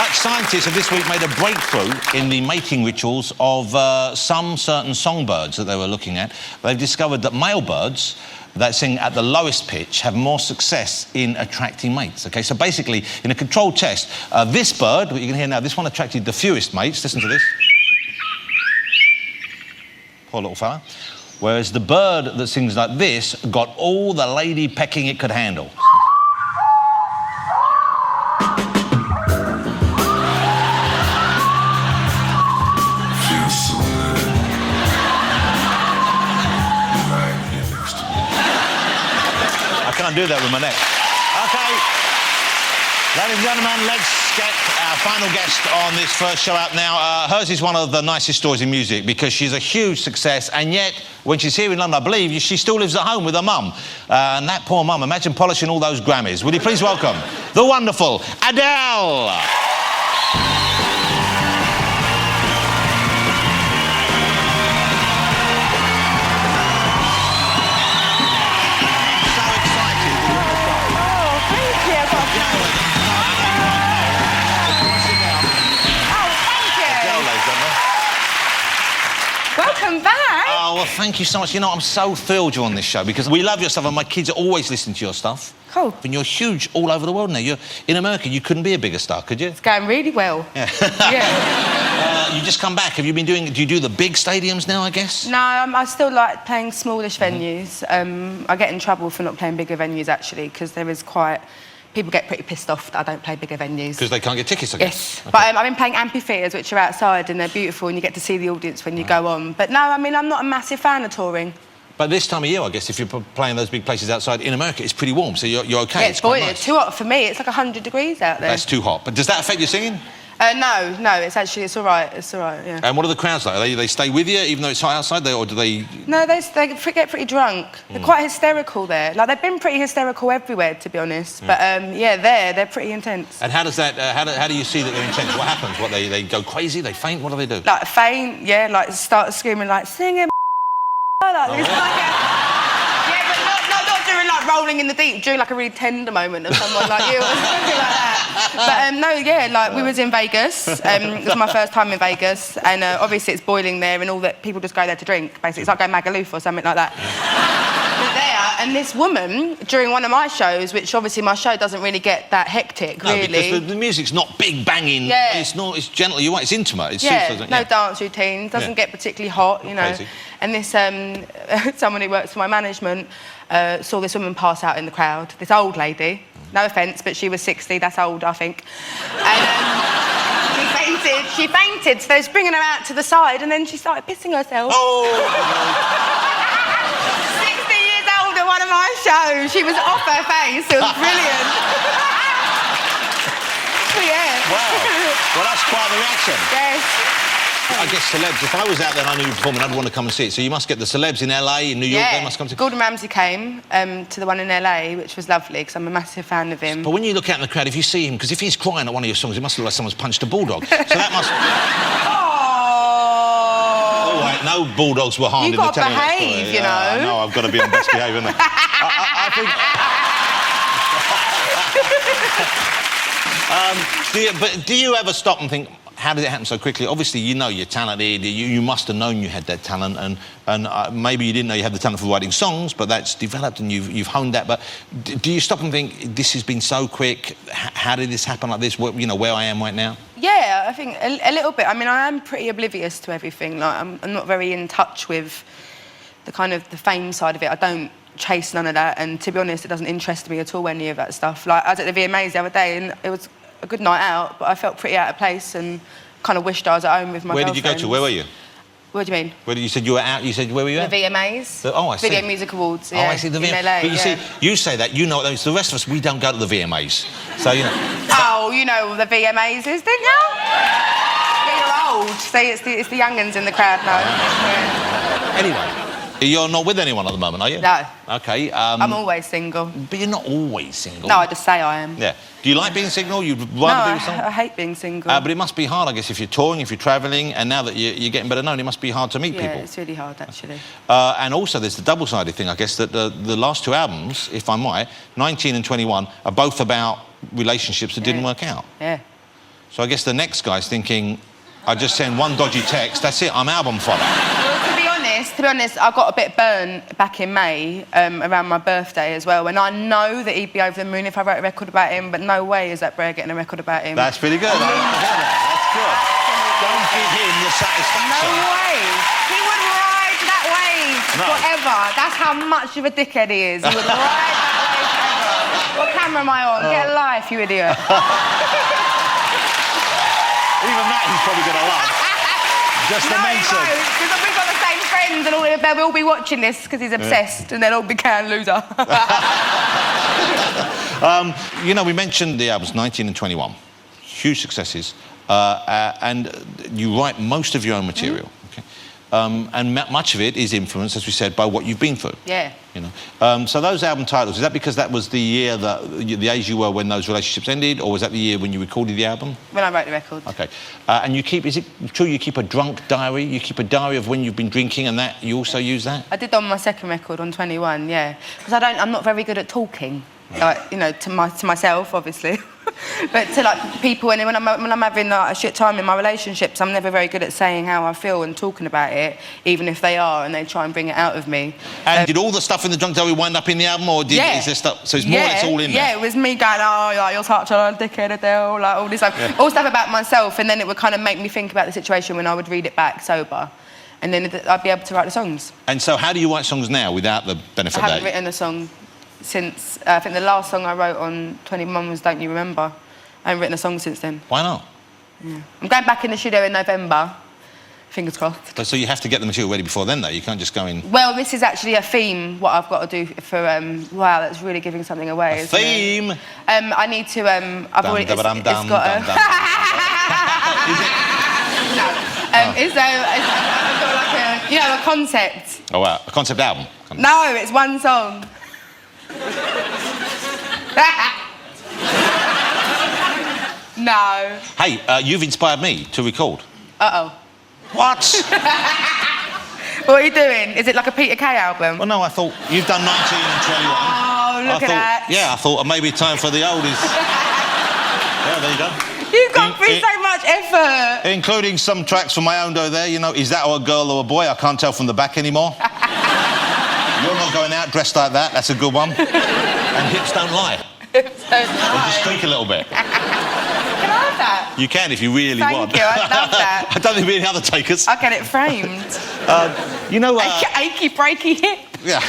Dutch scientists have this week made a breakthrough in the mating rituals of some certain songbirds that they were looking at. They've discovered that male birds that sing at the lowest pitch have more success in attracting mates. OK, so basically, in a controlled test, this bird, what you can hear now, this one attracted the fewest mates. Listen to this. Poor little fella. Whereas the bird that sings like this got all the lady pecking it could handle. I can't do that with my neck. OK. Ladies and gentlemen, let's get our final guest on this first show out now. Hers is one of the nicest stories in music because she's a huge success, and yet, when she's here in London, I believe, she still lives at home with her mum. And that poor mum, imagine polishing all those Grammys. Will you please welcome the wonderful Adele? Welcome back. Oh, well, thank you so much. You know, I'm so thrilled you're on this show because we love your stuff and my kids are always listening to your stuff. Cool. And you're huge all over the world now. You're in America. You couldn't be a bigger star, could you? It's going really well. Yeah. Yeah. You just come back. Have you been doing... Do you do the big stadiums now, I guess? No, I still like playing smallish venues. I get in trouble for not playing bigger venues, actually, because there is quite... People get pretty pissed off that I don't play bigger venues. Because they can't get tickets, I guess? Yes. Okay. But I've been playing amphitheatres, which are outside, and they're beautiful, and you get to see the audience when you go on. But no, I mean, I'm not a massive fan of touring. But this time of year, I guess, if you're playing those big places outside in America, it's pretty warm, so you're OK. Yeah, it's boiling. Nice. Too hot for me. It's like 100 degrees out there. That's too hot. But does that affect your singing? No, it's all right. It's all right, yeah. And what are the crowds like? They stay with you even though it's hot outside, or do they... No, they get pretty drunk. They're quite hysterical there. Like, they've been pretty hysterical everywhere, to be honest. But, yeah, they're pretty intense. And how does that... how do you see that they're intense? What happens? What, they go crazy? They faint? What do they do? Like, faint, yeah, like, start screaming, like, singing like this. Yeah, but not doing, like, rolling in the deep, during, like, a really tender moment of someone like you or something like that. But, no, yeah, like, we was in Vegas. It was my first time in Vegas, and obviously it's boiling there, and all that people just go there to drink, basically. It's like going Magaluf or something like that. We're there, and this woman, during one of my shows, which obviously my show doesn't really get that hectic, no, really. because the music's not big banging. Yeah. It's gentle. You're right. It's intimate. It's no dance routines. Doesn't get particularly hot, you know. Crazy. And this someone who works for my management saw this woman pass out in the crowd. This old lady. No offence, but she was 60. That's old, I think. And she fainted. So they was bringing her out to the side, and then she started pissing herself. Oh. 60 years old at one of my shows. She was off her face. It was brilliant. Yeah. Wow. Well, that's quite the reaction. Yes. I guess celebs, if I was out there and I knew you were performing, I'd want to come and see it. So you must get the celebs in LA, in New York, they must come to... Gordon Ramsay came to the one in LA, which was lovely, because I'm a massiff fan of him. But when you look out in the crowd, if you see him, because if he's crying at one of your songs, it must look like someone's punched a bulldog. So that must... Oh! All right, no bulldogs were harmed in the telling of that story. You've got to behave, you know. No, I've got to be on best behaviour, haven't I think... do you ever stop and think, how did it happen so quickly? Obviously, you know you're talented. You must have known you had that talent, and maybe you didn't know you had the talent for writing songs, but that's developed and you've honed that. But do you stop and think, this has been so quick? How did this happen like this? You know, where I am right now? Yeah, I think a little bit. I mean, I am pretty oblivious to everything. Like, I'm not very in touch with the kind of the fame side of it. I don't chase none of that, and to be honest, it doesn't interest me at all, any of that stuff. Like, I was at the VMAs the other day, and it was a good night out, but I felt pretty out of place and kind of wished I was at home with my girlfriend. Where did you go to? Where were you? What do you mean? Where did you said you were out? You said where were you at? The VMAs. I see. Video Music Awards. Yeah, I see. The VMAs. In LA, but you see, you say that, you know what that means. The rest of us, we don't go to the VMAs. So, you know. Oh, you know what the VMAs is, didn't you? Yeah, you're old. See, it's the young'uns in the crowd now. Yeah. Anyway. You're not with anyone at the moment, are you? No. OK. I'm always single. But you're not always single. No, I just say I am. Yeah. Do you like being single? You'd rather be with someone? I hate being single. But it must be hard, I guess, if you're touring, if you're travelling, and now that you're getting better known, it must be hard to meet people. Yeah, it's really hard, actually. And also, there's the double-sided thing, I guess, that the last two albums, if I'm right, 19 and 21, are both about relationships that didn't work out. Yeah. So I guess the next guy's thinking, I just send one dodgy text, that's it, I'm album fodder. Well, to be honest, I got a bit burnt back in May, around my birthday as well, and I know that he'd be over the moon if I wrote a record about him, but no way is that Brer getting a record about him. That's pretty good. I like that. That's good. Don't give him the satisfaction. No way. He would ride that wave forever. That's how much of a dickhead he is. He would ride that wave forever. What camera am I on? Get a life, you idiot. Even that he's probably going to love. Just to mention. No, because we've got the same friends and they'll all be watching this because he's obsessed and they'll all be can loser. You know, we mentioned the albums 19 and 21. Huge successes. And you write most of your own material. Okay? And much of it is influenced, as we said, by what you've been through. Yeah. You know, so those album titles, is that because that was the year that the age you were when those relationships ended, or was that the year when you recorded the album? When I wrote the record. Okay. And you keep, is it true you keep a drunk diary? You keep a diary of when you've been drinking, and that you also use that? I did on my second record on 21, yeah. Because I'm not very good at talking. Like, you know, to myself, obviously. But to, like, people, and when I'm having like, a shit time in my relationships, I'm never very good at saying how I feel and talking about it, even if they are, and they try and bring it out of me. And did all the stuff in the drunk diary wind up in the album, or is there stuff... So it's more it's all in there? Yeah, it was me going, oh, like, you're such a dickhead, Adele, like, all this stuff. Yeah. All stuff about myself, and then it would kind of make me think about the situation when I would read it back sober. And then I'd be able to write the songs. And so how do you write songs now without the benefit of that? I haven't written a song since... I think the last song I wrote on 21 was Don't You Remember. I haven't written a song since then. Why not? Yeah. I'm going back in the studio in November. Fingers crossed. So you have to get the material ready before then, though? You can't just go in... Well, this is actually a theme, what I've got to do for... wow, that's really giving something away, isn't theme? It? I need to... I've already... It's got a... It's I've got like a... You know, a concept. Oh, wow. A concept album? No, it's one song. No. Hey, you've inspired me to record. Uh-oh. What? What are you doing? Is it like a Peter Kay album? Well, no, I thought you've done 19 and 21. Oh, look at that. Yeah, I thought maybe time for the oldies. Yeah, there you go. You've gone through so much effort. Including some tracks from my own though there, you know, is that a girl or a boy? I can't tell from the back anymore. You're not going out dressed like that, that's a good one. And hips don't lie. Hips don't lie. Just speak a little bit. Can I have that? You can if you really want. Thank you, I'd love that. I don't think we have any other takers. I'll get it framed. You know... achy, breaky hip. Yeah.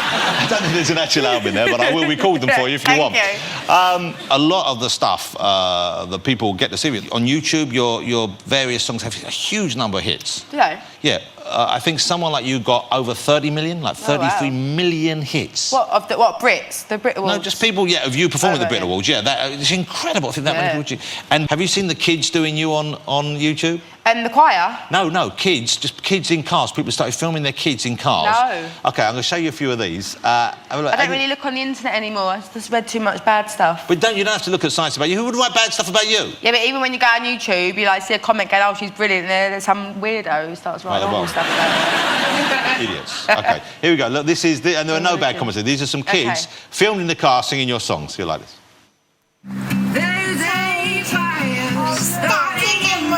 I don't think there's an actual album in there, but I will record them for you if you want. Thank you. A lot of the stuff that people get to see on YouTube, your various songs have a huge number of hits. Do they? Yeah. I think someone like you got over 30 million, like 33 million hits. What, what, Brits? The Brit Awards? No, just people, yeah, of you performing the Brit Awards, yeah. It's incredible. I think that many people... And have you seen the kids doing you on YouTube? And the choir? No, kids, just kids in cars. People started filming their kids in cars. No. OK, I'm going to show you a few of these. I don't really look on the internet anymore. I've just read too much bad stuff. But you don't have to look at sites about you. Who would write bad stuff about you? Yeah, but even when you go on YouTube, you like see a comment going, oh, she's brilliant, and there's some weirdo who starts writing awful stuff about her. Idiots. OK, here we go. Look, this is... and there are no bad comments. These are some kids filmed in the car singing your songs. You'll like this. There's a fire starting in my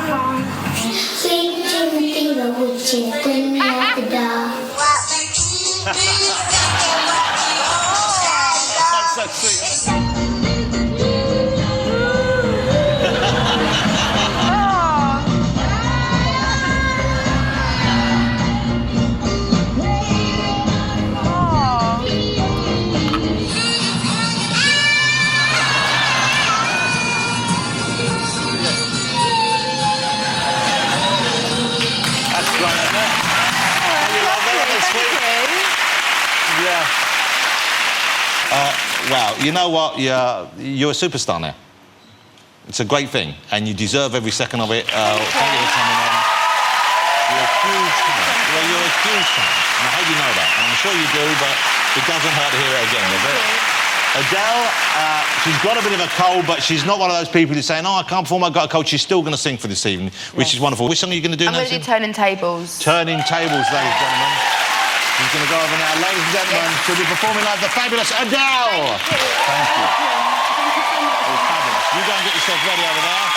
heart. Sweet Timothy, the witch is cleaning out the dark. That's so sweet. Wow, you know what? You're a superstar now. It's a great thing, and you deserve every second of it. Thank you for coming on. You're a huge fan. Well, you're a huge fan. And I hope you know that. I'm sure you do, but it doesn't hurt to hear it again, does it? Adele, she's got a bit of a cold, but she's not one of those people who's saying, oh, I can't perform, I've got a cold. She's still going to sing for this evening, which is wonderful. Which song are you going to do now? I'm going to do Turning Tables. Turning Tables, ladies and gentlemen. She's going to go over now. Ladies and gentlemen, she'll be performing live the fabulous Adele. Thank you. Thank you so much. It was fabulous. You go and get yourself ready over there.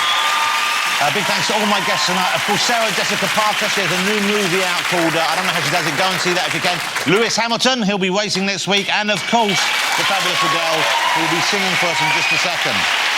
Big thanks to all my guests tonight. Of course, Sarah Jessica Parker, she has a new movie out called I Don't Know How She Does It. Go and see that if you can. Lewis Hamilton, he'll be racing next week. And, of course, the fabulous Adele, who will be singing for us in just a second.